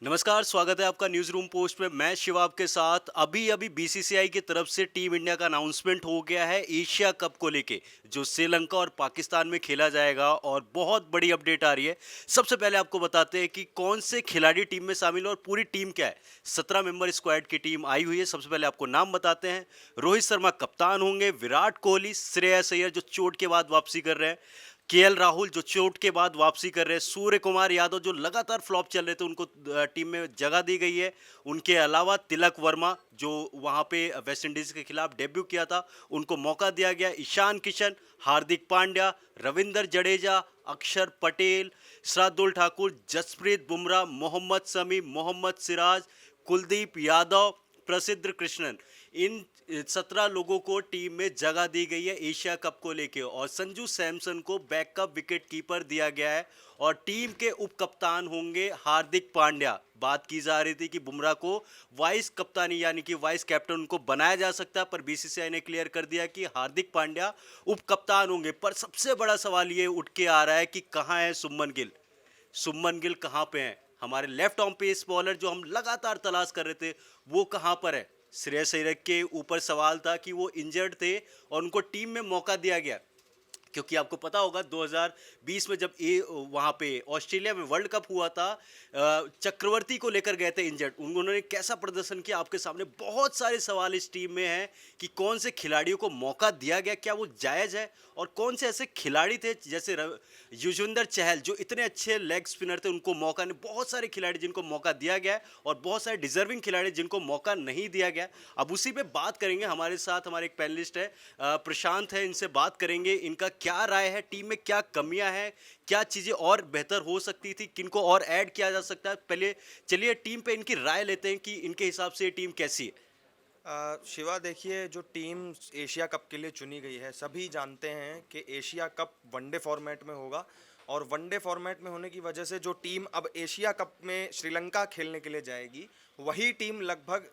नमस्कार, स्वागत है आपका न्यूज़ रूम पोस्ट में। मैं शिवा आपके साथ। अभी अभी बीसीसीआई की तरफ से टीम इंडिया का अनाउंसमेंट हो गया है एशिया कप को लेके, जो श्रीलंका और पाकिस्तान में खेला जाएगा, और बहुत बड़ी अपडेट आ रही है। सबसे पहले आपको बताते हैं कि कौन से खिलाड़ी टीम में शामिल हैं और पूरी टीम क्या है। 17 मेंबर स्क्वाड की टीम आई हुई है। सबसे पहले आपको नाम बताते हैं। रोहित शर्मा कप्तान होंगे, विराट कोहली, श्रेयस अय्यर जो चोट के बाद वापसी कर रहे हैं, केएल राहुल जो चोट के बाद वापसी कर रहे हैं, सूर्य कुमार यादव जो लगातार फ्लॉप चल रहे थे उनको टीम में जगह दी गई है। उनके अलावा तिलक वर्मा जो वहां पे वेस्ट इंडीज के खिलाफ डेब्यू किया था, उनको मौका दिया गया। ईशान किशन, हार्दिक पांड्या, रविंद्र जडेजा, अक्षर पटेल, शार्दुल ठाकुर, जसप्रीत बुमराह, मोहम्मद शमी, मोहम्मद सिराज, कुलदीप यादव, प्रसिद्ध कृष्णन, इन 17 लोगों को टीम में जगह दी गई है एशिया कप को लेके। और संजू सैमसन को बैकअप विकेट कीपर दिया गया है, और टीम के उप कप्तान होंगे हार्दिक पांड्या। बात की जा रही थी कि बुमराह को वाइस कप्तानी यानी कि वाइस कैप्टन उनको बनाया जा सकता है, पर बीसीसीआई ने क्लियर कर दिया कि हार्दिक पांड्या उप कप्तान होंगे। पर सबसे बड़ा सवाल ये उठ के आ रहा है कि कहाँ है शुभमन गिल। शुभमन गिल कहाँ पे हैं? हमारे लेफ्ट आर्म पेस बॉलर जो हम लगातार तलाश कर रहे थे, वो कहाँ पर है? श्रेयस अय्यर के ऊपर सवाल था कि वो इंजर्ड थे और उनको टीम में मौका दिया गया, क्योंकि आपको पता होगा 2020 में जब ये वहाँ पे ऑस्ट्रेलिया में वर्ल्ड कप हुआ था, चक्रवर्ती को लेकर गए थे इंजर्ड। उन्होंने कैसा प्रदर्शन किया आपके सामने। बहुत सारे सवाल इस टीम में हैं कि कौन से खिलाड़ियों को मौका दिया गया, क्या वो जायज़ है, और कौन से ऐसे खिलाड़ी थे जैसे युजवेंद्र चहल जो इतने अच्छे लेग स्पिनर थे, उनको मौका नहीं। बहुत सारे खिलाड़ी जिनको मौका दिया गया है और बहुत सारे डिजर्विंग खिलाड़ी जिनको मौका नहीं दिया गया। अब उसी पे बात करेंगे। हमारे साथ हमारे एक पैनलिस्ट है, प्रशांत है, इनसे बात करेंगे इनका क्या राय है, टीम में क्या कमियां हैं, क्या चीज़ें और बेहतर हो सकती थी, किनको और ऐड किया जा सकता है। पहले चलिए टीम पे इनकी राय लेते हैं कि इनके हिसाब से ये टीम कैसी है। शिवा देखिए, जो टीम एशिया कप के लिए चुनी गई है, सभी जानते हैं कि एशिया कप वनडे फॉर्मेट में होगा। और वनडे फॉर्मेट में होने की वजह से जो टीम अब एशिया कप में श्रीलंका खेलने के लिए जाएगी, वही टीम लगभग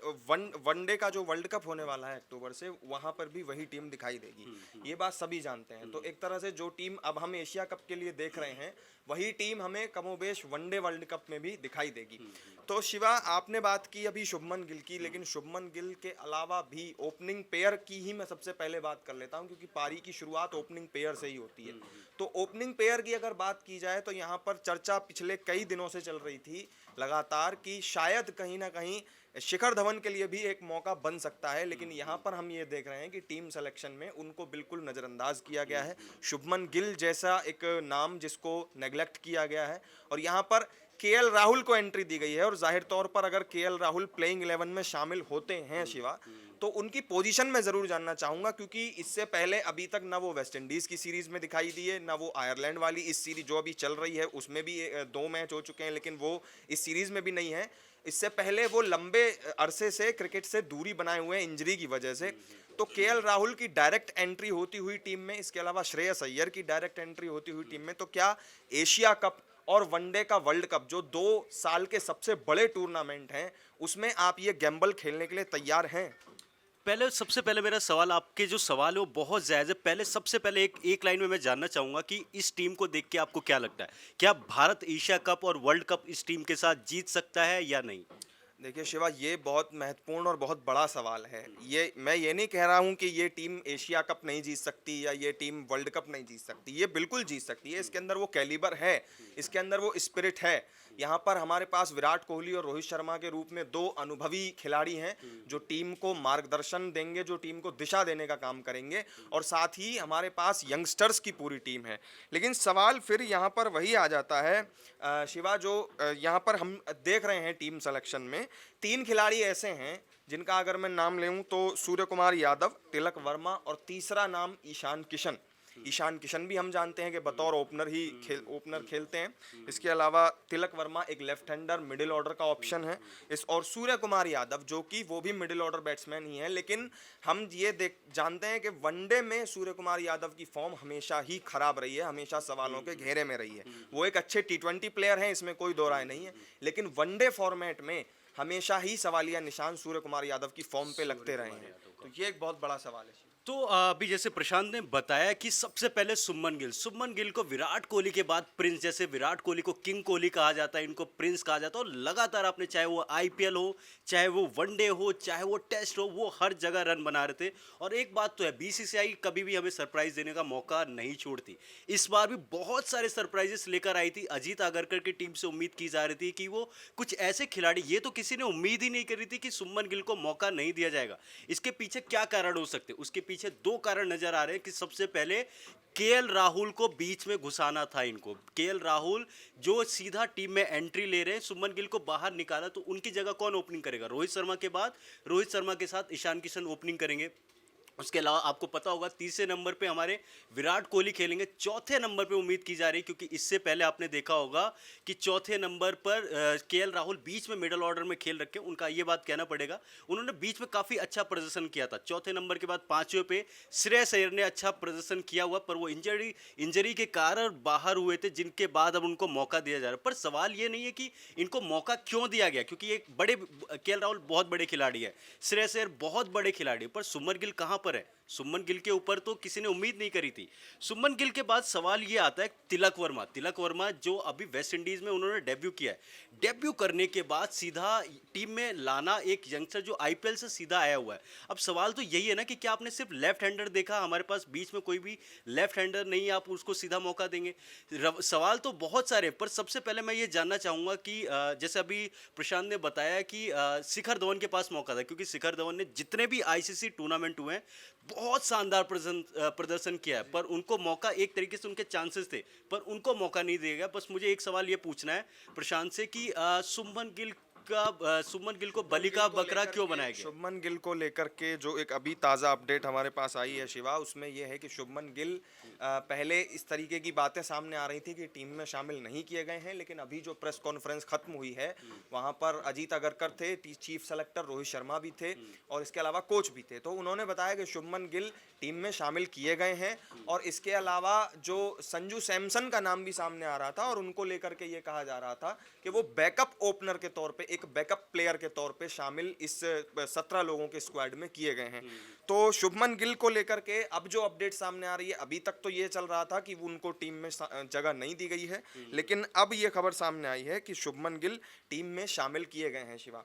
वनडे का जो वर्ल्ड कप होने वाला है अक्टूबर से, वहाँ पर भी वही टीम दिखाई देगी। ये बात सभी जानते हैं। तो एक तरह से जो टीम अब हम एशिया कप के लिए देख रहे हैं, वही टीम हमें कमोबेश वनडे वर्ल्ड कप में भी दिखाई देगी। तो शिवा, आपने बात की अभी शुभमन गिल की, लेकिन शुभमन गिल के अलावा भी ओपनिंग पेयर की ही मैं सबसे पहले बात कर लेता हूं, क्योंकि पारी की शुरुआत ओपनिंग पेयर से ही होती है। तो ओपनिंग पेयर की अगर बात की जाए तो यहाँ पर चर्चा पिछले कई दिनों से चल रही थी लगातार कि शायद कहीं ना कहीं शिखर धवन के लिए भी एक मौका बन सकता है, लेकिन यहाँ पर हम ये देख रहे हैं कि टीम सिलेक्शन में उनको बिल्कुल नज़रअंदाज किया गया है। शुभमन गिल जैसा एक नाम जिसको नेग्लेक्ट किया गया है, और यहाँ पर केएल राहुल को एंट्री दी गई है। और जाहिर तौर पर अगर केएल राहुल प्लेइंग 11 में शामिल होते हैं शिवा, तो उनकी पोजीशन में ज़रूर जानना चाहूँगा, क्योंकि इससे पहले अभी तक ना वो वेस्ट इंडीज़ की सीरीज़ में दिखाई दिए, ना वो आयरलैंड वाली इस सीरीज जो अभी चल रही है उसमें भी 2 मैच हो चुके हैं, लेकिन वो इस सीरीज़ में भी नहीं है। इससे पहले वो लंबे अरसे से क्रिकेट से दूरी बनाए हुए हैं इंजरी की वजह से। तो केएल राहुल की डायरेक्ट एंट्री होती हुई टीम में, इसके अलावा श्रेयस अय्यर की डायरेक्ट एंट्री होती हुई टीम में, तो क्या एशिया कप और वनडे का वर्ल्ड कप जो 2 साल के सबसे बड़े टूर्नामेंट हैं, उसमें आप ये गैम्बल खेलने के लिए तैयार हैं? पहले सबसे पहले मेरा सवाल, आपके जो सवाल है वो बहुत जायज़ है। पहले सबसे पहले एक एक लाइन में मैं जानना चाहूँगा कि इस टीम को देख के आपको क्या लगता है, क्या भारत एशिया कप और वर्ल्ड कप इस टीम के साथ जीत सकता है या नहीं? देखिए शिवा, ये बहुत महत्वपूर्ण और बहुत बड़ा सवाल है। ये मैं ये नहीं कह रहा हूँ कि ये टीम एशिया कप नहीं जीत सकती या ये टीम वर्ल्ड कप नहीं जीत सकती। ये बिल्कुल जीत सकती है। इसके अंदर वो कैलिबर है, इसके अंदर वो स्पिरिट है। यहाँ पर हमारे पास विराट कोहली और रोहित शर्मा के रूप में 2 अनुभवी खिलाड़ी हैं, जो टीम को मार्गदर्शन देंगे, जो टीम को दिशा देने का काम करेंगे। और साथ ही हमारे पास यंगस्टर्स की पूरी टीम है। लेकिन सवाल फिर यहाँ पर वही आ जाता है शिवा, जो यहाँ पर हम देख रहे हैं टीम सिलेक्शन में 3 खिलाड़ी ऐसे हैं जिनका अगर मैं नाम लूँ तो सूर्य कुमार यादव, तिलक वर्मा, और तीसरा नाम ईशान किशन। ईशान किशन भी हम जानते हैं कि बतौर ओपनर खेलते हैं। इसके अलावा तिलक वर्मा एक लेफ्ट हैंडर मिडिल ऑर्डर का ऑप्शन है। इस और सूर्य कुमार यादव जो कि वो भी मिडिल ऑर्डर बैट्समैन ही है, लेकिन हम ये जानते हैं कि वनडे में सूर्य कुमार यादव की फॉर्म हमेशा ही खराब रही है, हमेशा सवालों के घेरे में रही है। वो एक अच्छे T20 प्लेयर हैं, इसमें कोई दो राय नहीं है, लेकिन वनडे फॉर्मेट में हमेशा ही सवालिया निशान सूर्य कुमार यादव की फॉर्म पे लगते रहे हैं। तो ये एक बहुत बड़ा सवाल है। तो अभी जैसे प्रशांत ने बताया कि सबसे पहले सुमन गिल को विराट कोहली के बाद प्रिंस, जैसे विराट कोहली को किंग कोहली कहा जाता है, इनको प्रिंस कहा जाता है। और लगातार आपने, चाहे वो आईपीएल हो, चाहे वो वनडे हो, चाहे वो टेस्ट हो, वो हर जगह रन बना रहे थे। और एक बात तो है, बीसीसीआई कभी भी हमें सरप्राइज देने का मौका नहीं छोड़ती। इस बार भी बहुत सारे सरप्राइजेस लेकर आई थी। अजीत आगरकर की टीम से उम्मीद की जा रही थी कि वो कुछ ऐसे खिलाड़ी, ये तो किसी ने उम्मीद ही नहीं करी थी कि सुमन गिल को मौका नहीं दिया जाएगा। इसके पीछे क्या कारण हो सकते, उसके पीछे दो कारण नजर आ रहे हैं। कि सबसे पहले केएल राहुल को बीच में घुसाना था इनको। केएल राहुल जो सीधा टीम में एंट्री ले रहे हैं, सुमन गिल को बाहर निकाला, तो उनकी जगह कौन ओपनिंग करेगा? रोहित शर्मा के बाद रोहित शर्मा के साथ ईशान किशन ओपनिंग करेंगे। उसके अलावा आपको पता होगा तीसरे नंबर पे हमारे विराट कोहली खेलेंगे। चौथे नंबर पे उम्मीद की जा रही है, क्योंकि इससे पहले आपने देखा होगा कि चौथे नंबर पर केएल राहुल बीच में मिडिल ऑर्डर में खेल रखे, उनका ये बात कहना पड़ेगा, उन्होंने बीच में काफ़ी अच्छा प्रदर्शन किया था। चौथे नंबर के बाद पांचवें पे श्रेयस अय्यर ने अच्छा प्रदर्शन किया हुआ, पर वो इंजरी के कारण बाहर हुए थे, जिनके बाद अब उनको मौका दिया जा रहा है। पर सवाल ये नहीं है कि इनको मौका क्यों दिया गया, क्योंकि एक बड़े केएल राहुल बहुत बड़े खिलाड़ी है, श्रेयस अय्यर बहुत बड़े खिलाड़ी है, पर सुमन गिल कहाँ पर है? सुमन गिल के ऊपर तो किसी ने उम्मीद नहीं करी थी। सुमन गिल के बाद सवाल ये आता है तिलक वर्मा जो अभी वेस्ट इंडीज में उन्होंने डेब्यू किया है। डेब्यू करने के बाद सीधा टीम में लाना एक यंगस्टर जो आईपीएल से सीधा आया हुआ है। अब सवाल तो यही है ना कि क्या आपने सिर्फ लेफ्ट हैंडर देखा? हमारे पास बीच में कोई भी लेफ्ट हैंडर नहीं, आप उसको सीधा मौका देंगे? सवाल तो बहुत सारे, पर सबसे पहले मैं ये जानना चाहूंगा कि जैसे अभी प्रशांत ने बताया कि शिखर धवन के पास मौका था, क्योंकि शिखर धवन ने जितने भी आईसीसी टूर्नामेंट हुए हैं बहुत शानदार प्रदर्शन किया है, पर उनको मौका, एक तरीके से उनके चांसेस थे, पर उनको मौका नहीं दिया गया। बस मुझे एक सवाल ये पूछना है प्रशांत से कि सुमन गिल को बलि का बकरा क्यों बनाया गया? शुभमन गिल को लेकर के जो एक अभी ताज़ा अपडेट हमारे पास आई है शिवा, उसमें यह है कि शुभमन गिल पहले इस तरीके की बातें सामने आ रही थी कि टीम में शामिल नहीं किए गए हैं, लेकिन अभी जो प्रेस कॉन्फ्रेंस खत्म हुई है वहां पर अजीत अगरकर थे, चीफ सेलेक्टर रोहित शर्मा भी थे और इसके अलावा कोच भी थे। तो उन्होंने बताया कि शुभमन गिल टीम में शामिल किए गए हैं और इसके अलावा जो संजू सैमसन का नाम भी सामने आ रहा था और उनको लेकर के ये कहा जा रहा था कि वो बैकअप ओपनर के तौर पे, एक बैकअप प्लेयर के तौर पे शामिल इस 17 लोगों के स्क्वाड में किए गए हैं। तो शुभमन गिल को लेकर के अब जो अपडेट सामने आ रही है, अभी तक तो ये चल रहा था कि उनको टीम में जगह नहीं दी गई है, लेकिन अब ये खबर सामने आई है कि शुभमन गिल टीम में शामिल किए गए हैं शिवा।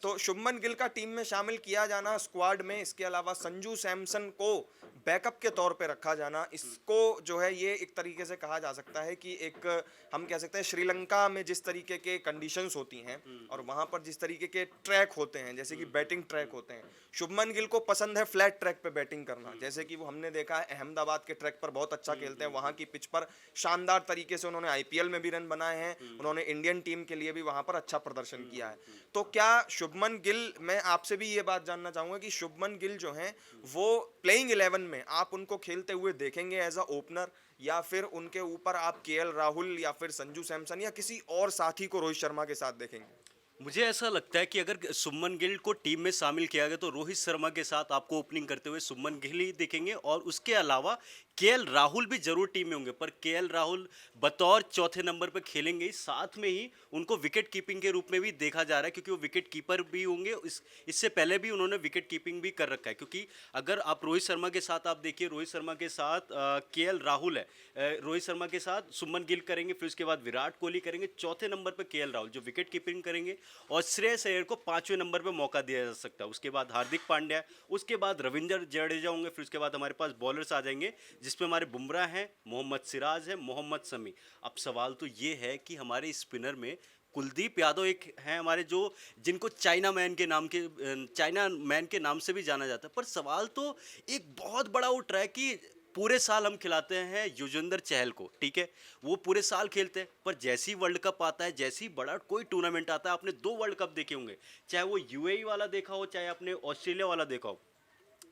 तो शुभमन गिल का टीम में शामिल किया जाना स्क्वाड में, इसके अलावा संजू सैमसन को बैकअप के तौर पे रखा जाना, इसको जो है ये एक तरीके से कहा जा सकता है कि एक, हम कह सकते हैं श्रीलंका में जिस तरीके के कंडीशंस होती हैं और वहां पर जिस तरीके के ट्रैक होते हैं, जैसे कि बैटिंग ट्रैक होते हैं, शुभमन गिल को पसंद है फ्लैट ट्रैक पे बैटिंग करना। जैसे कि वो हमने देखा है अहमदाबाद के ट्रैक पर बहुत अच्छा खेलते हैं, वहां की पिच पर शानदार तरीके से उन्होंने आईपीएल में भी रन बनाए हैं, उन्होंने इंडियन टीम के लिए भी वहां पर अच्छा प्रदर्शन किया है। तो क्या शुभमन गिल, मैं आपसे भी ये बात जानना चाहूंगा कि शुभमन गिल जो हैं वो प्लेइंग 11 में आप उनको खेलते हुए देखेंगे एज अ ओपनर, या फिर उनके ऊपर आप केएल राहुल या फिर संजू सैमसन या किसी और साथी को रोहित शर्मा के साथ देखेंगे? मुझे ऐसा लगता है कि अगर सुमन गिल को टीम में शामिल किया गया तो रोहित शर्मा के साथ आपको ओपनिंग करते हुए सुमन गिल ही दिखेंगे, और उसके अलावा केएल राहुल भी जरूर टीम में होंगे, पर केएल राहुल बतौर चौथे नंबर पर खेलेंगे ही, साथ में ही उनको विकेट कीपिंग के रूप में भी देखा जा रहा है, क्योंकि वो विकेट कीपर भी होंगे। इससे पहले भी उन्होंने विकेट कीपिंग भी कर रखा है, क्योंकि अगर आप रोहित शर्मा के साथ आप देखिए, रोहित शर्मा के साथ केएल राहुल है, रोहित शर्मा के साथ सुमन गिल करेंगे, फिर उसके बाद विराट कोहली करेंगे, चौथे नंबर पर केएल राहुल जो विकेट कीपिंग करेंगे, और श्रेयस अय्यर को पांचवें नंबर पर मौका दिया जा सकता है। उसके बाद हार्दिक पांड्या, उसके बाद रविंद्र जडेजा होंगे, फिर उसके बाद हमारे पास बॉलर्स आ जाएंगे जिसमें हमारे बुमराह हैं, मोहम्मद सिराज है, मोहम्मद शमी। अब सवाल तो ये है कि हमारे स्पिनर में कुलदीप यादव एक हैं हमारे, जो जिनको चाइना मैन के नाम से भी जाना जाता है, पर सवाल तो एक बहुत बड़ा उठ रहा है कि पूरे साल हम खिलाते हैं युजवेंद्र चहल को, ठीक है, वो पूरे साल खेलते हैं, पर जैसी वर्ल्ड कप आता है, जैसी बड़ा कोई टूर्नामेंट आता है, आपने 2 वर्ल्ड कप देखे होंगे, चाहे वो यूएई वाला देखा हो, चाहे आपने ऑस्ट्रेलिया वाला देखा हो,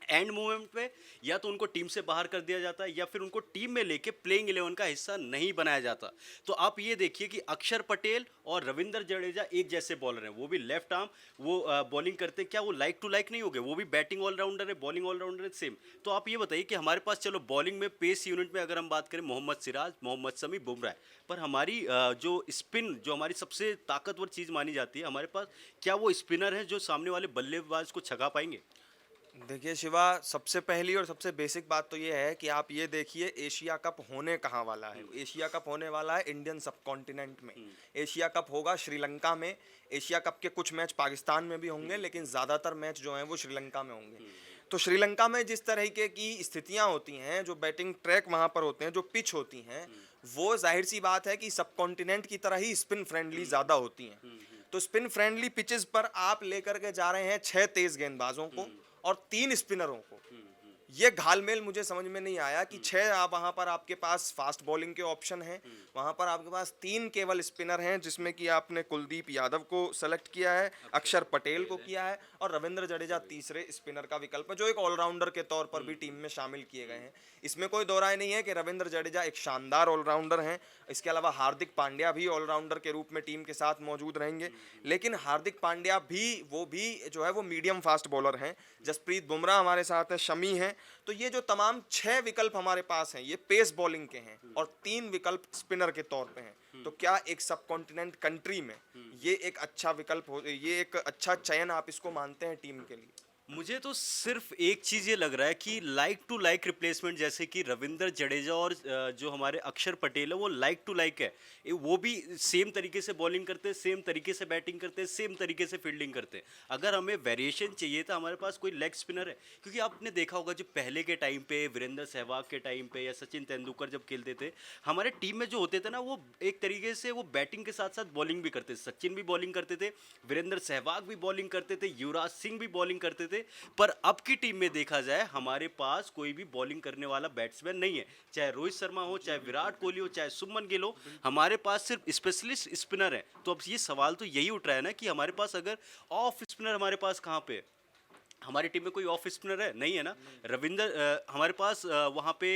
एंड मोमेंट पे या तो उनको टीम से बाहर कर दिया जाता है या फिर उनको टीम में लेके प्लेइंग 11 का हिस्सा नहीं बनाया जाता। तो आप ये देखिए कि अक्षर पटेल और रविंद्र जडेजा एक जैसे बॉलर हैं, वो भी लेफ्ट आर्म, वो बॉलिंग करते, क्या वो लाइक टू लाइक नहीं हो गए? वो भी बैटिंग ऑलराउंडर है, बॉलिंग ऑलराउंडर है, सेम। तो आप ये बताइए कि हमारे पास, चलो बॉलिंग में पेस यूनिट में अगर हम बात करें, मोहम्मद सिराज, मोहम्मद शमी, बुमराह, पर हमारी जो स्पिन, जो हमारी सबसे ताकतवर चीज़ मानी जाती है, हमारे पास क्या वो स्पिनर है जो सामने वाले बल्लेबाज को छगा पाएंगे? देखिए शिवा, सबसे पहली और सबसे बेसिक बात तो ये है कि आप ये देखिए एशिया कप होने कहाँ वाला है। एशिया कप होने वाला है इंडियन सब कॉन्टिनेंट में। एशिया कप होगा श्रीलंका में। एशिया कप के कुछ मैच पाकिस्तान में भी होंगे, लेकिन ज़्यादातर मैच जो हैं वो श्रीलंका में होंगे। तो श्रीलंका में जिस तरीके की स्थितियां होती हैं, जो बैटिंग ट्रैक वहाँ पर होते हैं, जो पिच होती हैं, वो जाहिर सी बात है कि सब कॉन्टिनेंट की तरह ही स्पिन फ्रेंडली ज़्यादा होती हैं। तो स्पिन फ्रेंडली पिचेस पर आप लेकर के जा रहे हैं 6 तेज गेंदबाजों को और 3 स्पिनरों को। ये घालमेल मुझे समझ में नहीं आया कि 6 आप वहाँ पर आपके पास फास्ट बॉलिंग के ऑप्शन हैं, वहाँ पर आपके पास 3 केवल स्पिनर हैं, जिसमें कि आपने कुलदीप यादव को सेलेक्ट किया है, अक्षर पटेल को किया है और रविंद्र जडेजा तीसरे स्पिनर का विकल्प है, जो एक ऑलराउंडर के तौर पर भी टीम में शामिल किए गए हैं। इसमें कोई दो राय नहीं है कि रविंद्र जडेजा एक शानदार ऑलराउंडर हैं। इसके अलावा हार्दिक पांड्या भी ऑलराउंडर के रूप में टीम के साथ मौजूद रहेंगे, लेकिन हार्दिक पांड्या भी जो है वो मीडियम फास्ट बॉलर हैं। जसप्रीत बुमराह हमारे साथ हैं, शमी हैं। तो ये जो तमाम 6 विकल्प हमारे पास हैं, ये पेस बॉलिंग के हैं और 3 विकल्प स्पिनर के तौर पे हैं। तो क्या एक सब कॉन्टिनेंट कंट्री में ये एक अच्छा विकल्प हो, ये एक अच्छा चयन आप इसको मानते हैं टीम के लिए? मुझे तो सिर्फ एक चीज़ ये लग रहा है कि लाइक टू लाइक रिप्लेसमेंट, जैसे कि रविंद्र जडेजा और जो हमारे अक्षर पटेल है वो लाइक टू लाइक है। वो भी सेम तरीके से बॉलिंग करते हैं, सेम तरीके से बैटिंग करते हैं, सेम तरीके से फील्डिंग करते हैं। अगर हमें वेरिएशन चाहिए तो हमारे पास कोई लेग स्पिनर है, क्योंकि आपने देखा होगा जो पहले के टाइम पे वीरेंद्र सहवाग के टाइम पे या सचिन तेंदुलकर जब खेलते थे, हमारे टीम में जो होते थे ना, वो एक तरीके से वो बैटिंग के साथ साथ बॉलिंग भी करते थे। सचिन भी बॉलिंग करते थे, वीरेंद्र सहवाग भी बॉलिंग करते थे, युवराज सिंह भी बॉलिंग करते थे। पर अब की टीम में देखा जाए, हमारे पास कोई भी बॉलिंग करने वाला बैट्समैन नहीं है। चाहे रोहित शर्मा हो, चाहे विराट कोहली हो, चाहे शुभमन गिल हो, हमारे पास सिर्फ स्पेशलिस्ट स्पिनर है। तो अब ये सवाल तो यही उठ रहा है ना कि हमारे पास अगर ऑफ स्पिनर हमारे पास कहाँ पे है? हमारी टीम में कोई ऑफ स्पिनर है नहीं, है ना। रविंदर हमारे पास वहाँ पे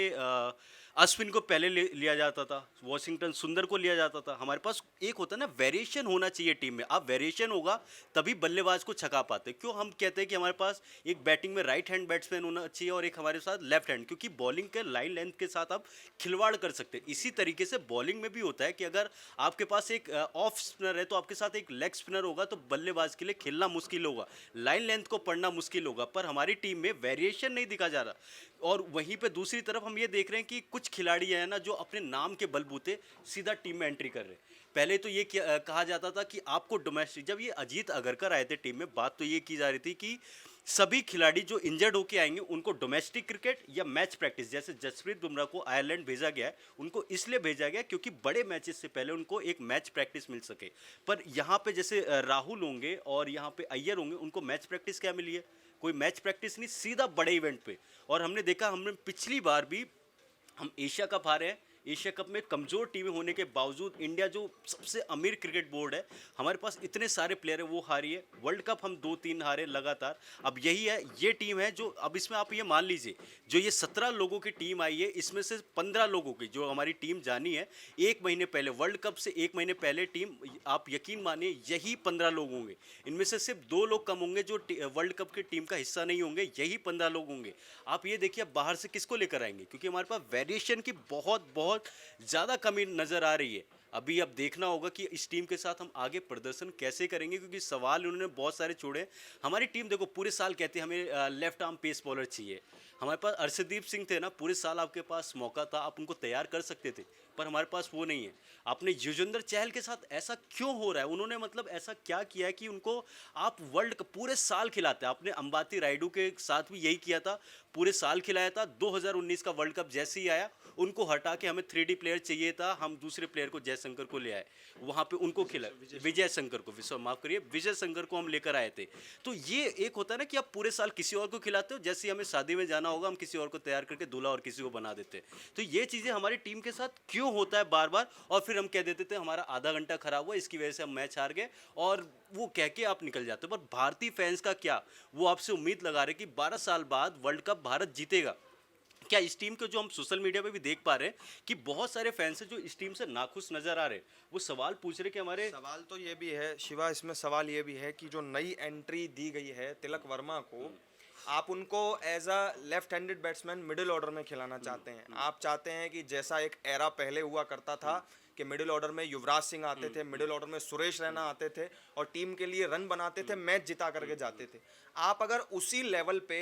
अश्विन को पहले लिया जाता था, वॉशिंगटन सुंदर को लिया जाता था। हमारे पास एक होता है ना, वेरिएशन होना चाहिए टीम में। अब वेरिएशन होगा तभी बल्लेबाज को छका पाते। क्यों हम कहते हैं कि हमारे पास एक बैटिंग में राइट हैंड बैट्समैन होना चाहिए और एक हमारे साथ लेफ्ट हैंड, क्योंकि बॉलिंग के लाइन लेंथ के साथ आप खिलवाड़ कर सकते हैं। इसी तरीके से बॉलिंग में भी होता है कि अगर आपके पास एक ऑफ स्पिनर है तो आपके साथ एक लेग स्पिनर होगा, तो बल्लेबाज के लिए खेलना मुश्किल होगा, लाइन लेंथ को पढ़ना मुश्किल होगा। पर हमारी टीम में वेरिएशन नहीं दिखा जा रहा। और वहीं पे दूसरी तरफ हम ये देख रहे हैं कि कुछ खिलाड़ी हैं ना, जो अपने नाम के बलबूते सीधा टीम में एंट्री कर रहे हैं। पहले तो ये कहा जाता था कि आपको डोमेस्टिक, जब ये अजीत अगरकर आए थे टीम में, बात तो ये की जा रही थी कि सभी खिलाड़ी जो इंजर्ड होके आएंगे उनको डोमेस्टिक क्रिकेट या मैच प्रैक्टिस, जैसे जसप्रीत बुमराह को आयरलैंड भेजा गया है, उनको इसलिए भेजा गया क्योंकि बड़े मैचेस से पहले उनको एक मैच प्रैक्टिस मिल सके। पर यहाँ पे जैसे राहुल होंगे और यहाँ पे अय्यर होंगे, उनको मैच प्रैक्टिस क्या मिली है? कोई मैच प्रैक्टिस नहीं, सीधा बड़े इवेंट पे। और हमने देखा, हमने पिछली बार भी हम एशिया कप हारे हैं। एशिया कप में कमज़ोर टीमें होने के बावजूद इंडिया जो सबसे अमीर क्रिकेट बोर्ड है, हमारे पास इतने सारे प्लेयर है, वो हारी है। वर्ल्ड कप हम 2-3 हारे लगातार। अब यही है, ये टीम है जो, अब इसमें आप ये मान लीजिए, जो ये 17 लोगों की टीम आई है, इसमें से 15 लोगों की जो हमारी टीम जानी है 1 महीने पहले, वर्ल्ड कप से 1 महीने पहले टीम, आप यकीन मानिए यही 15 लोग होंगे। इनमें से सिर्फ 2 लोग कम होंगे जो वर्ल्ड कप की टीम का हिस्सा नहीं होंगे, यही 15 लोग होंगे। आप ये देखिए अब बाहर से किसको लेकर आएंगे, क्योंकि हमारे पास वेरिएशन की बहुत बहुत ज़्यादा कमी नज़र आ रही है। अभी अब देखना होगा कि इस टीम के साथ हम आगे प्रदर्शन कैसे करेंगे, क्योंकि सवाल उन्होंने बहुत सारे छोड़े हैं। हमारी टीम देखो, पूरे साल कहते हैं हमें लेफ्ट आर्म पेस बॉलर चाहिए। हमारे पास अर्शदीप सिंह थे ना, पूरे साल आपके पास मौका था, आप उनको तैयार कर सकते थे, पर हमारे पास वो नहीं है। आपने युजवेंद्र चहल के साथ ऐसा क्यों हो रहा है? उन्होंने मतलब ऐसा क्या किया है कि उनको आप वर्ल्ड कप पूरे साल खिलाते हैं? आपने अंबाती रायडू के साथ भी यही किया था, पूरे साल खिलाया था। 2019 का वर्ल्ड कप जैसे ही आया, उनको हटा के हमें 3D प्लेयर चाहिए था, हम दूसरे प्लेयर को जयशंकर को ले आए, वहाँ पे उनको खिला, विजय शंकर को, माफ करिए, विजय शंकर को हम लेकर आए थे। तो ये एक होता है ना कि आप पूरे साल किसी और को खिलाते हो, जैसे ही हमें शादी में जाना होगा हम किसी और को तैयार करके दूल्हा और किसी को बना देते हैं। तो ये चीज़ें हमारी टीम के साथ क्यों होता है बार बार? और फिर हम कह देते थे हमारा आधा घंटा खराब हुआ, इसकी वजह से हम मैच हार गए, और वो कह के आप निकल जाते हो। पर भारतीय फैंस का क्या, वो आपसे उम्मीद लगा रहे कि 12 साल बाद वर्ल्ड कप भारत जीतेगा। क्या इस टीम को, जो हम सोशल मीडिया पे भी देख पा रहे हैं कि बहुत सारे फैंस हैं जो इस टीम से नाखुश नजर आ रहे हैं, वो सवाल पूछ रहे कि हमारे, सवाल तो ये भी है शिवा, इसमें सवाल ये भी है कि जो नई एंट्री दी गई है तिलक वर्मा को, आप उनको as a left handed batsman middle order में खिलाना चाहते हैं। आप चाहते हैं कि जैसा एक एरा पहले हुआ करता था कि मिडिल ऑर्डर में युवराज सिंह आते थे, मिडिल ऑर्डर में सुरेश रैना आते थे और टीम के लिए रन बनाते थे, मैच जिता करके जाते थे। आप अगर उसी लेवल पे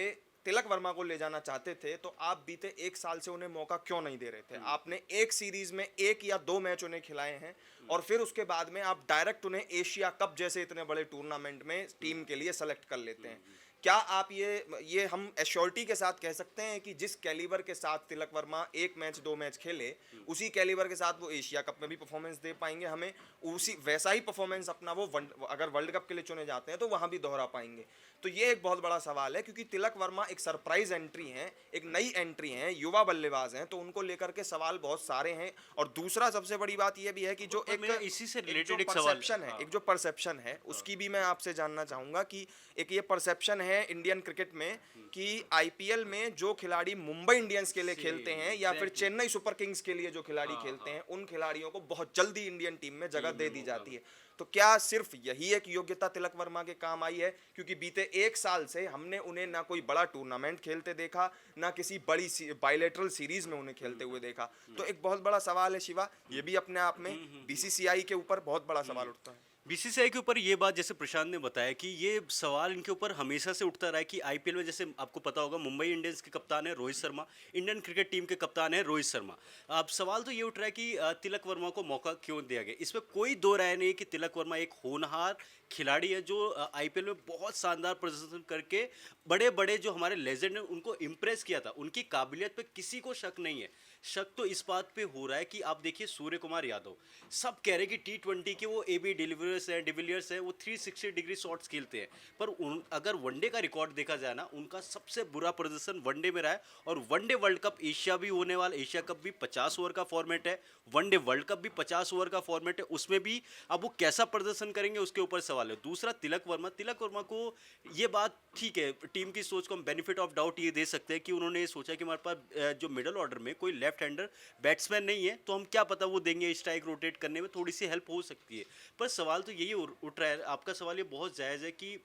तिलक वर्मा को ले जाना चाहते थे तो आप बीते 1 साल से उन्हें मौका क्यों नहीं दे रहे थे? आपने एक सीरीज में 1 या 2 मैच उन्हें खिलाए हैं और फिर उसके बाद में आप डायरेक्ट उन्हें एशिया कप जैसे इतने बड़े टूर्नामेंट में टीम के लिए सेलेक्ट कर लेते हैं। क्या आप ये हम एश्योरिटी के साथ कह सकते हैं कि जिस कैलिबर के साथ तिलक वर्मा 1 मैच 2 मैच खेले, उसी कैलिबर के साथ वो एशिया कप में भी परफॉर्मेंस दे पाएंगे हमें, उसी वैसा ही परफॉर्मेंस अपना वो अगर वर्ल्ड कप के लिए चुने जाते हैं तो वहां भी दोहरा पाएंगे? तो ये एक बहुत बड़ा सवाल है, क्योंकि तिलक वर्मा एक सरप्राइज एंट्री हैं, एक नई एंट्री हैं, युवा बल्लेबाज हैं, तो उनको लेकर के सवाल बहुत सारे हैं। और दूसरा सबसे बड़ी बात यह भी है कि जो और एक मेरा इसी से एक जो रिलेटेड एक सवाल परसेप्शन है, हाँ, एक जो परसेप्शन है उसकी भी मैं आपसे जानना चाहूंगा कि एक ये परसेप्शन है इंडियन क्रिकेट में कि आईपीएल में जो खिलाड़ी मुंबई इंडियंस के लिए खेलते हैं या फिर चेन्नई सुपर किंग्स के लिए जो खिलाड़ी खेलते हैं, उन खिलाड़ियों को बहुत जल्दी इंडियन टीम में जगह दे दी जाती है। तो क्या सिर्फ यही एक योग्यता तिलक वर्मा के काम आई है? क्योंकि बीते 1 साल से हमने उन्हें ना कोई बड़ा टूर्नामेंट खेलते देखा, ना किसी बड़ी बायलैटरल सीरीज में उन्हें खेलते हुए देखा। तो एक बहुत बड़ा सवाल है शिवा, ये भी अपने आप में बीसीसीआई के ऊपर बहुत बड़ा सवाल उठता है। बीसीसीआई के ऊपर ये बात जैसे प्रशांत ने बताया कि ये सवाल इनके ऊपर हमेशा से उठता रहा है कि आईपीएल में जैसे आपको पता होगा मुंबई इंडियंस के कप्तान है Rohit Sharma, Indian cricket team के कप्तान है रोहित शर्मा। अब सवाल तो ये उठ रहा है कि तिलक वर्मा को मौका क्यों दिया गया? इसमें कोई दो राय नहीं कि तिलक वर्मा एक होनहार खिलाड़ी है जो आईपीएल में बहुत शानदार प्रदर्शन करके बड़े बड़े जो हमारे लेजेंड हैं उनको इम्प्रेस किया था। उनकी काबिलियत पे किसी को शक नहीं है। शक तो इस बात पे हो रहा है कि आप देखिए सूर्य कुमार यादव, सब कह रहे हैं कि टी20 के वो एबी डिविलियर्स हैं, वो 360 डिग्री शॉट्स खेलते हैं, पर अगर वनडे का रिकॉर्ड देखा जाए ना, उनका सबसे बुरा प्रदर्शन वनडे में रहा है। और वनडे वर्ल्ड कप एशिया भी होने वाला, एशिया कप भी 50 ओवर का फॉर्मेट है, वनडे वर्ल्ड कप भी 50 ओवर का फॉर्मेट है, उसमें भी अब वो कैसा प्रदर्शन करेंगे उसके ऊपर सवाल है। दूसरा तिलक वर्मा को ये बात ठीक है, टीम की सोच को हम बेनिफिट ऑफ डाउट ये दे सकते हैं कि उन्होंने ये सोचा कि हमारे पास जो मिडल ऑर्डर में कोई लेफ्ट हैंडर बैट्समैन नहीं है, तो हम क्या पता वो देंगे, स्ट्राइक रोटेट करने में थोड़ी सी हेल्प हो सकती है। पर सवाल तो यही उठ रहा है, आपका सवाल ये बहुत जायज़ है कि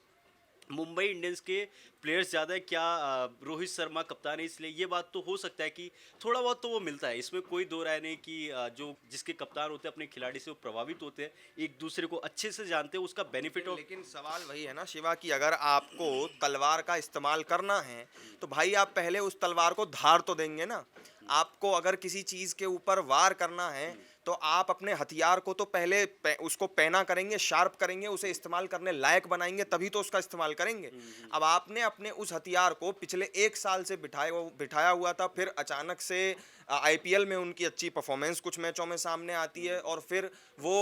मुंबई इंडियंस के प्लेयर्स ज़्यादा है क्या, रोहित शर्मा कप्तान है इसलिए, ये बात तो हो सकता है कि थोड़ा बहुत तो वो मिलता है, इसमें कोई दो राय नहीं कि जो जिसके कप्तान होते हैं अपने खिलाड़ी से वो प्रभावित होते हैं, एक दूसरे को अच्छे से जानते हैं, उसका बेनिफिट ऑफ। लेकिन सवाल वही है ना शिवा कि अगर आपको तलवार का इस्तेमाल करना है तो भाई आप पहले उस तलवार को धार तो देंगे ना। आपको अगर किसी चीज के ऊपर वार करना है तो आप अपने हथियार को तो पहले उसको पैना करेंगे, शार्प करेंगे, उसे इस्तेमाल करने लायक बनाएंगे, तभी तो उसका इस्तेमाल करेंगे। अब आपने अपने उस हथियार को पिछले 1 साल से बिठाया हुआ था, फिर अचानक से आईपीएल में उनकी अच्छी परफॉर्मेंस कुछ मैचों में सामने आती है और फिर वो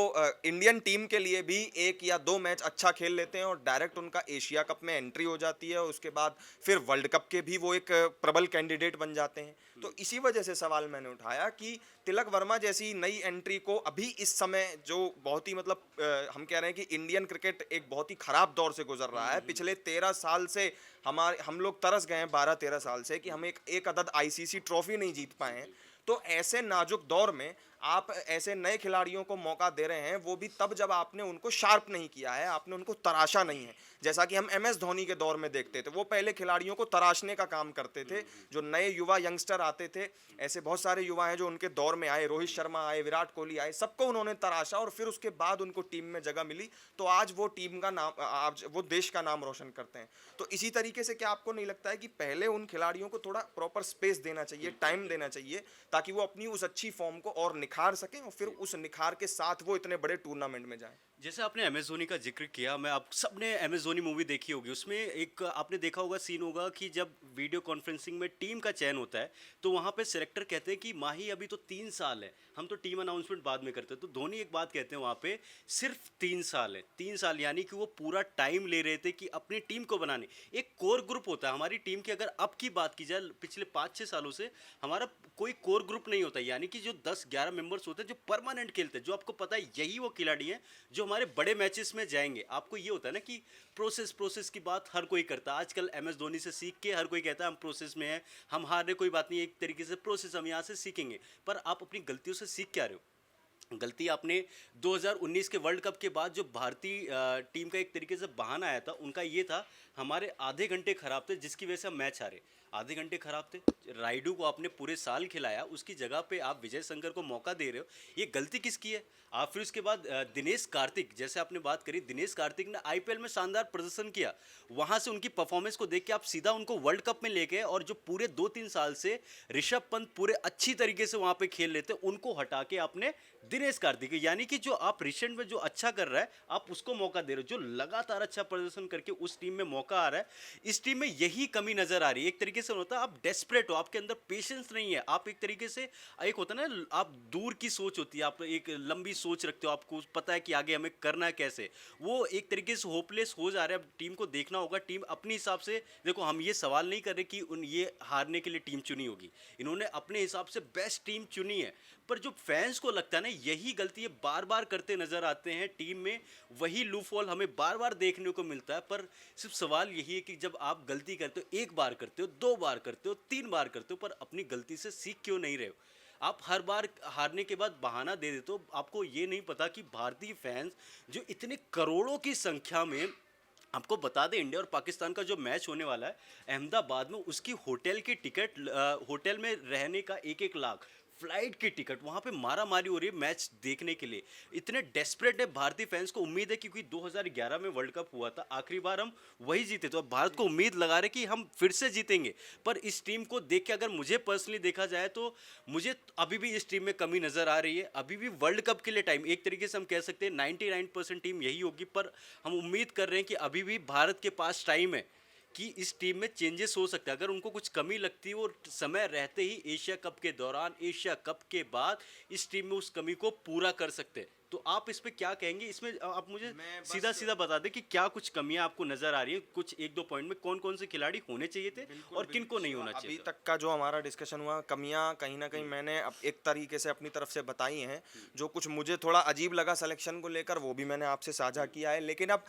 इंडियन टीम के लिए भी 1 या 2 मैच अच्छा खेल लेते हैं और डायरेक्ट उनका एशिया कप में एंट्री हो जाती है, उसके बाद फिर वर्ल्ड कप के भी वो एक प्रबल कैंडिडेट बन जाते हैं। तो इसी वजह से सवाल मैंने उठाया कि तिलक वर्मा जैसी नई एंट्री को अभी इस समय जो बहुत ही मतलब हम कह रहे हैं कि इंडियन क्रिकेट एक बहुत ही खराब दौर से गुजर रहा है। पिछले 13 साल से हम लोग तरस गए हैं, 12-13 साल से, कि हम एक अदद आईसीसी ट्रॉफी नहीं जीत पाए हैं। तो ऐसे नाजुक दौर में आप ऐसे नए खिलाड़ियों को मौका दे रहे हैं, वो भी तब जब आपने उनको शार्प नहीं किया है, आपने उनको तराशा नहीं है। जैसा कि हम एमएस धोनी के दौर में देखते थे, वो पहले खिलाड़ियों को तराशने का काम करते थे। जो नए युवा यंगस्टर आते थे, ऐसे बहुत सारे युवा हैं जो उनके दौर में आए, रोहित शर्मा आए, विराट कोहली आए, सबको उन्होंने तराशा और फिर उसके बाद उनको टीम में जगह मिली, तो आज वो टीम का नाम, आज वो देश का नाम रोशन करते हैं। तो इसी तरीके से क्या आपको नहीं लगता है कि पहले उन खिलाड़ियों को थोड़ा प्रॉपर स्पेस देना चाहिए, टाइम देना चाहिए, ताकि वो अपनी उस अच्छी फॉर्म को और निखार सकें और फिर उस निखार के साथ वो इतने बड़े टूर्नामेंट में जाएं? जैसे आपने एम एस धोनी का जिक्र किया, मैं आप सबने एम एस धोनी मूवी देखी होगी, उसमें एक आपने देखा होगा सीन होगा कि जब वीडियो कॉन्फ्रेंसिंग में टीम का चयन होता है तो वहाँ पे सिलेक्टर कहते हैं कि माही अभी तो 3 साल है, हम तो टीम अनाउंसमेंट बाद में करते हैं। तो धोनी एक बात कहते हैं वहाँ पे, सिर्फ 3 साल है, 3 साल यानी कि वो पूरा टाइम ले रहे थे कि अपनी टीम को बनाने। एक कोर ग्रुप होता है हमारी टीम की, अगर अब की बात की जाए पिछले 5-6 सालों से हमारा कोई कोर ग्रुप नहीं होता, यानी कि जो 10-11 मेंबर्स होते हैं जो परमानेंट खेलते हैं, जो आपको पता है यही वो खिलाड़ी हैं जो हमारे बड़े मैचेस में जाएंगे। आपको ये होता है ना कि प्रोसेस की बात हर कोई करता है, आजकल एम एस धोनी से सीख के हर कोई कहता है हम प्रोसेस में हैं, हम हार रहे कोई बात नहीं, एक तरीके से प्रोसेस हम यहाँ से सीखेंगे। पर आप अपनी गलतियों से सीख क्या रहे हो? गलती आपने 2019 के वर्ल्ड कप के बाद जो भारतीय टीम का एक तरीके से बहाना आया था, उनका ये था हमारे आधे घंटे खराब थे जिसकी वजह से हम मैच हारे। आधे घंटे खराब थे, राइडू को आपने पूरे साल खिलाया, उसकी जगह पे आप विजय शंकर को मौका दे रहे हो, ये गलती किसकी है? आप फिर उसके बाद दिनेश कार्तिक, जैसे आपने बात करी, दिनेश कार्तिक ने आईपीएल में शानदार प्रदर्शन किया, वहां से उनकी परफॉर्मेंस को देख के आप सीधा उनको वर्ल्ड कप में लेके गए, और जो पूरे 2-3 साल से ऋषभ पंत पूरे अच्छी तरीके से वहां पे खेल लेते, उनको हटा के आपने दिनेश कार्तिक, यानी कि जो आप रिसेंट में जो अच्छा कर रहा है आप उसको मौका दे रहे हो, जो लगातार अच्छा प्रदर्शन करके उस टीम में मौका आ रहा है। इस टीम में यही कमी नजर आ रही है। एक तरीके से होता है आप डेस्परेट हो, आपके अंदर पेशेंस नहीं है, आप एक तरीके से, एक होता है ना, आप दूर की सोच होती है, आप एक लंबी सोच रखते हो, आपको पता है कि आगे हमें करना है कैसे, वो एक तरीके से होपलेस हो जा रहा है। अब टीम को देखना होगा, टीम अपने हिसाब से, देखो हम ये सवाल नहीं कर रहे कि उन ये हारने के लिए टीम चुनी होगी, इन्होंने अपने हिसाब से बेस्ट टीम चुनी है, पर जो फैंस को लगता है ना यही गलती ये बार बार करते नजर आते हैं टीम में, वही लूफॉल हमें बार बार देखने को मिलता है। पर सिर्फ सवाल यही है कि जब आप गलती करते हो, एक बार करते हो, 2 बार करते हो, 3 बार करते हो, पर अपनी गलती से सीख क्यों नहीं रहे हो? आप हर बार हारने के बाद बहाना दे देते हो। आपको ये नहीं पता कि भारतीय फैंस जो इतने करोड़ों की संख्या में, आपको बता दें इंडिया और पाकिस्तान का जो मैच होने वाला है अहमदाबाद में, उसकी होटल की टिकट, होटल में रहने का 1-1 लाख, फ्लाइट की टिकट, वहाँ पे मारा मारी हो रही है मैच देखने के लिए। इतने डेस्परेट है भारतीय फैंस को। उम्मीद है क्योंकि 2011 में वर्ल्ड कप हुआ था, आखिरी बार हम वही जीते, तो अब भारत को उम्मीद लगा रहे कि हम फिर से जीतेंगे। पर इस टीम को देख के अगर मुझे पर्सनली देखा जाए तो मुझे अभी भी इस टीम में कमी नज़र आ रही है। अभी भी वर्ल्ड कप के लिए टाइम, एक तरीके से हम कह सकते हैं 99% टीम यही होगी, पर हम उम्मीद कर रहे हैं कि अभी भी भारत के पास टाइम है कि इस टीम में चेंजेस हो सकते हैं। अगर उनको कुछ कमी लगती है, वो समय रहते ही एशिया कप के दौरान, एशिया कप के बाद इस टीम में उस कमी को पूरा कर सकते हैं। तो आप इस पे क्या कहेंगे? इसमें आप मुझे मैं बस सीधा सीधा बता दें कि क्या कुछ कमियां आपको नजर आ रही हैं, कुछ 1-2 पॉइंट में कौन कौन से खिलाड़ी होने चाहिए थे और किन को नहीं होना चाहिए अभी था? तक का जो हमारा डिस्कशन हुआ, कमियां कहीं ना कहीं मैंने अब एक तरीके से अपनी तरफ से बताई हैं। जो कुछ मुझे थोड़ा अजीब लगा सिलेक्शन को लेकर वो भी मैंने आपसे साझा किया है। लेकिन अब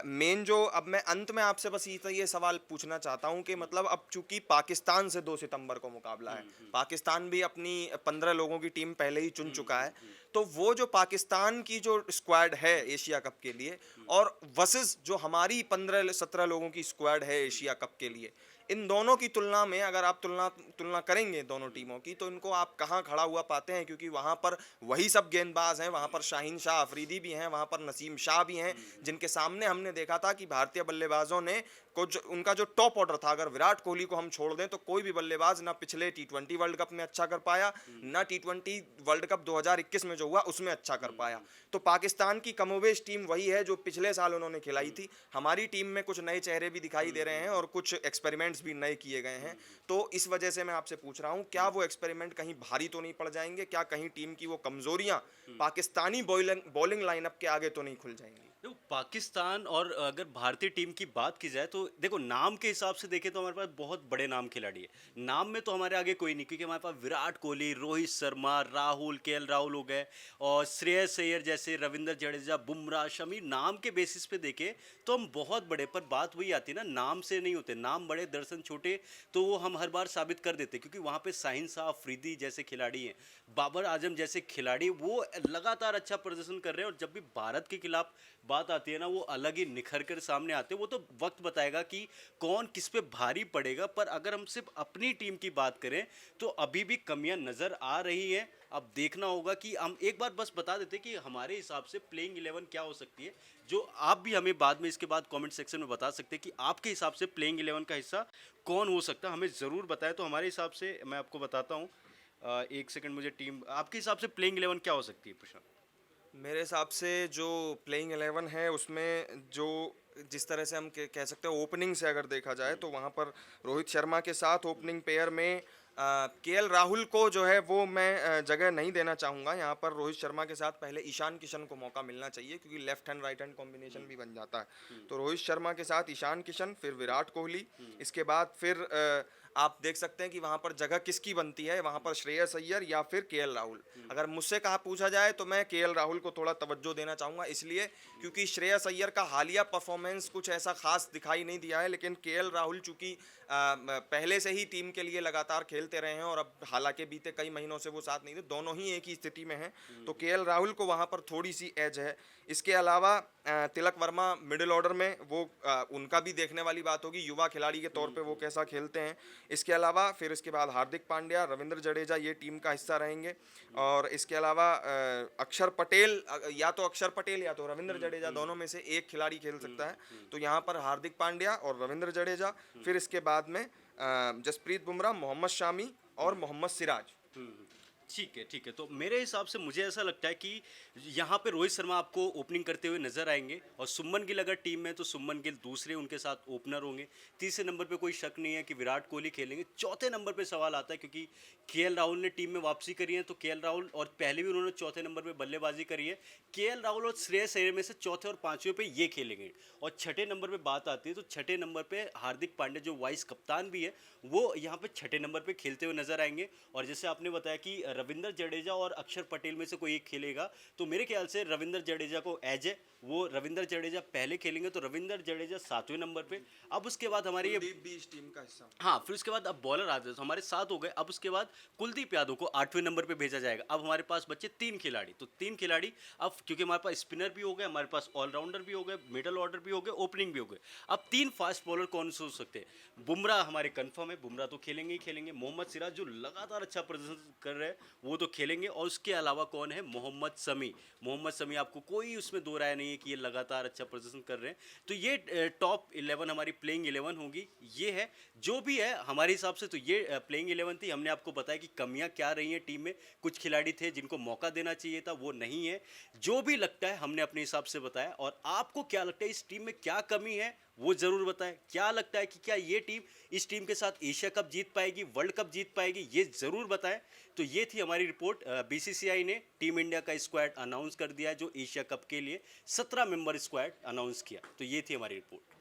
मेन जो, अब मैं अंत में आपसे बस ये सवाल पूछना चाहता हूं कि मतलब अब चूंकि पाकिस्तान से 2 सितंबर को मुकाबला है, पाकिस्तान भी अपनी 15 लोगों की टीम पहले ही चुन चुका है, तो वो जो पाकिस्तान की जो स्क्वाड है एशिया कप के लिए, और वर्सेस जो हमारी 15-17 लोगों की स्क्वाड है एशिया कप के लिए, इन दोनों की तुलना में अगर आप तुलना तुलना करेंगे दोनों टीमों की, तो इनको आप कहाँ खड़ा हुआ पाते हैं? क्योंकि वहाँ पर वही सब गेंदबाज हैं, वहाँ पर शाहीन शाह अफरीदी भी हैं, वहाँ पर नसीम शाह भी हैं, जिनके सामने हमने देखा था कि भारतीय बल्लेबाजों ने कुछ, उनका जो टॉप ऑर्डर था, अगर विराट कोहली को हम छोड़ दें तो कोई भी बल्लेबाज ना पिछले टी20 वर्ल्ड कप में अच्छा कर पाया, ना टी20 वर्ल्ड कप 2021 में जो हुआ उसमें अच्छा कर पाया। तो पाकिस्तान की कमोबेश टीम वही है जो पिछले साल उन्होंने खिलाई थी। हमारी टीम में कुछ नए चेहरे भी दिखाई दे रहे हैं और कुछ एक्सपेरिमेंट्स भी नए किए गए हैं। तो इस वजह से मैं आपसे पूछ रहा हूं, क्या वो एक्सपेरिमेंट कहीं भारी तो नहीं पड़ जाएंगे? क्या कहीं टीम की वो कमजोरियां पाकिस्तानी बॉलिंग लाइनअप के आगे तो नहीं खुल जाएंगी? देखो पाकिस्तान, और अगर भारतीय टीम की बात की जाए तो देखो नाम के हिसाब से देखें तो हमारे पास बहुत बड़े नाम खिलाड़ी है। नाम में तो हमारे आगे कोई नहीं, क्योंकि हमारे पास विराट कोहली, रोहित शर्मा, राहुल, केएल राहुल हो गए, और श्रेयस अय्यर जैसे, रविंद्र जडेजा, बुमराह, शमी, नाम के बेसिस पे देखें तो हम बहुत बड़े, पर बात वही आती है ना, नाम से नहीं होते, नाम बड़े दर्शन छोटे, तो वो हम हर बार साबित कर देते, क्योंकि वहाँ पे शाहीन शाह अफरीदी जैसे खिलाड़ी हैं, बाबर आजम जैसे खिलाड़ी, वो लगातार अच्छा प्रदर्शन कर रहे हैं, और जब भी भारत के खिलाफ बात आती है ना, वो अलग ही निखर कर सामने आते हैं। वो तो वक्त बताएगा कि कौन किस पे भारी पड़ेगा, पर अगर हम सिर्फ अपनी टीम की बात करें तो अभी भी कमियां नज़र आ रही हैं। अब देखना होगा कि हम एक बार बस बता देते कि हमारे हिसाब से प्लेइंग 11 क्या हो सकती है, जो आप भी हमें बाद में इसके बाद कमेंट सेक्शन में बता सकते हैं कि आपके हिसाब से प्लेइंग 11 का हिस्सा कौन हो सकता है, हमें ज़रूर बताएं। तो हमारे हिसाब से मैं आपको बताता हूँ, एक सेकंड, मुझे टीम, आपके हिसाब से प्लेइंग 11 क्या हो सकती है प्रशांत? मेरे हिसाब से जो प्लेइंग 11 है उसमें जो, जिस तरह से हम कह सकते हैं ओपनिंग से अगर देखा जाए, तो वहाँ पर रोहित शर्मा के साथ ओपनिंग पेयर में केएल राहुल को जो है वो मैं जगह नहीं देना चाहूँगा। यहाँ पर रोहित शर्मा के साथ पहले ईशान किशन को मौका मिलना चाहिए, क्योंकि left hand right hand combination भी बन जाता है। तो रोहित शर्मा के साथ ईशान किशन, फिर विराट कोहली, इसके बाद फिर आप देख सकते हैं कि वहां पर जगह किसकी बनती है, वहां पर श्रेयस अय्यर या फिर केएल राहुल। अगर मुझसे कहा पूछा जाए तो मैं केएल राहुल को थोड़ा तवज्जो देना चाहूंगा, इसलिए क्योंकि श्रेयस अय्यर का हालिया परफॉर्मेंस कुछ ऐसा खास दिखाई नहीं दिया है, लेकिन केएल राहुल चूंकि पहले से ही टीम के लिए लगातार खेलते रहे हैं और अब हालांकि बीते कई महीनों से वो साथ नहीं थे, दोनों ही एक ही स्थिति में हैं, तो केएल राहुल को वहां पर थोड़ी सी एज है। इसके अलावा तिलक वर्मा मिडिल ऑर्डर में, वो उनका भी देखने वाली बात होगी, युवा खिलाड़ी के तौर पे वो कैसा खेलते हैं। इसके अलावा फिर इसके बाद हार्दिक पांड्या, रविंद्र जडेजा ये टीम का हिस्सा रहेंगे। और इसके अलावा अक्षर पटेल, या तो अक्षर पटेल या तो रविंद्र जडेजा, दोनों में से एक खिलाड़ी खेल सकता है। तो यहाँ पर हार्दिक पांड्या और रविंद्र जडेजा, फिर इसके बाद में जसप्रीत बुमराह, मोहम्मद शामी और मोहम्मद सिराज। ठीक है। तो मेरे हिसाब से मुझे ऐसा लगता है कि यहाँ पे रोहित शर्मा आपको ओपनिंग करते हुए नजर आएंगे और सुमन गिल अगर टीम में तो सुमन गिल दूसरे उनके साथ ओपनर होंगे। तीसरे नंबर पे कोई शक नहीं है कि विराट कोहली खेलेंगे। चौथे नंबर पे सवाल आता है क्योंकि केएल राहुल ने टीम में वापसी करी है, तो केएल राहुल, और पहले भी उन्होंने चौथे नंबर पे बल्लेबाजी करी है, केएल राहुल और श्रेयस अय्यर में से चौथे और पांचवें पे ये खेलेंगे। और छठे नंबर पे बात आती है तो छठे नंबर पे हार्दिक पांड्या जो वाइस कप्तान भी है वो यहाँ पे छठे नंबर पे खेलते हुए नजर आएंगे। और जैसे आपने बताया कि रविंद्र जडेजा और अक्षर पटेल में से कोई एक खेलेगा, तो मेरे ख्याल से रविंद्र जडेजा को एज है, वो रविंद्र जडेजा पहले खेलेंगे, तो रविंद्र जडेजा सातवें नंबर पे। अब उसके बाद हमारी ये कुलदीप भी इस टीम का हिस्सा। हाँ, फिर उसके बाद अब बॉलर आते हैं तो हमारे सात हो गए। अब उसके बाद कुलदीप यादव को आठवें नंबर पे भेजा जाएगा। अब हमारे पास बच्चे तीन खिलाड़ी, तो तीन खिलाड़ी अब, क्योंकि हमारे पास स्पिनर भी हो गए, हमारे पास ऑलराउंडर भी हो गए, मिडल ऑर्डर भी हो गए, ओपनिंग भी हो गए। अब तीन फास्ट बॉलर कौन से हो सकते हैं? बुमराह हमारे कंफर्म है, बुमराह तो खेलेंगे ही खेलेंगे। मोहम्मद सिराज जो लगातार अच्छा प्रदर्शन कर रहे हैं वो तो खेलेंगे। और उसके अलावा कौन है? मोहम्मद शमी। मोहम्मद शमी, आपको कोई उसमें दो राय नहीं है कि ये लगातार अच्छा प्रदर्शन कर रहे हैं। तो ये टॉप 11 हमारी प्लेइंग 11 होगी। ये है जो भी है हमारे हिसाब से, तो ये प्लेइंग 11 थी। हमने आपको बताया कि कमियां क्या रही हैं टीम में। कुछ खिलाड़ी थे जिनको मौका देना चाहिए था, वो नहीं है। जो भी लगता है हमने अपने हिसाब से बताया। और आपको क्या लगता है इस टीम में क्या कमी है वो ज़रूर बताएं। क्या लगता है कि क्या ये टीम इस टीम के साथ एशिया कप जीत पाएगी, वर्ल्ड कप जीत पाएगी, ये ज़रूर बताएं। तो ये थी हमारी रिपोर्ट। बीसीसीआई ने टीम इंडिया का स्क्वाड अनाउंस कर दिया जो एशिया कप के लिए 17 मेंबर स्क्वाड अनाउंस किया। तो ये थी हमारी रिपोर्ट।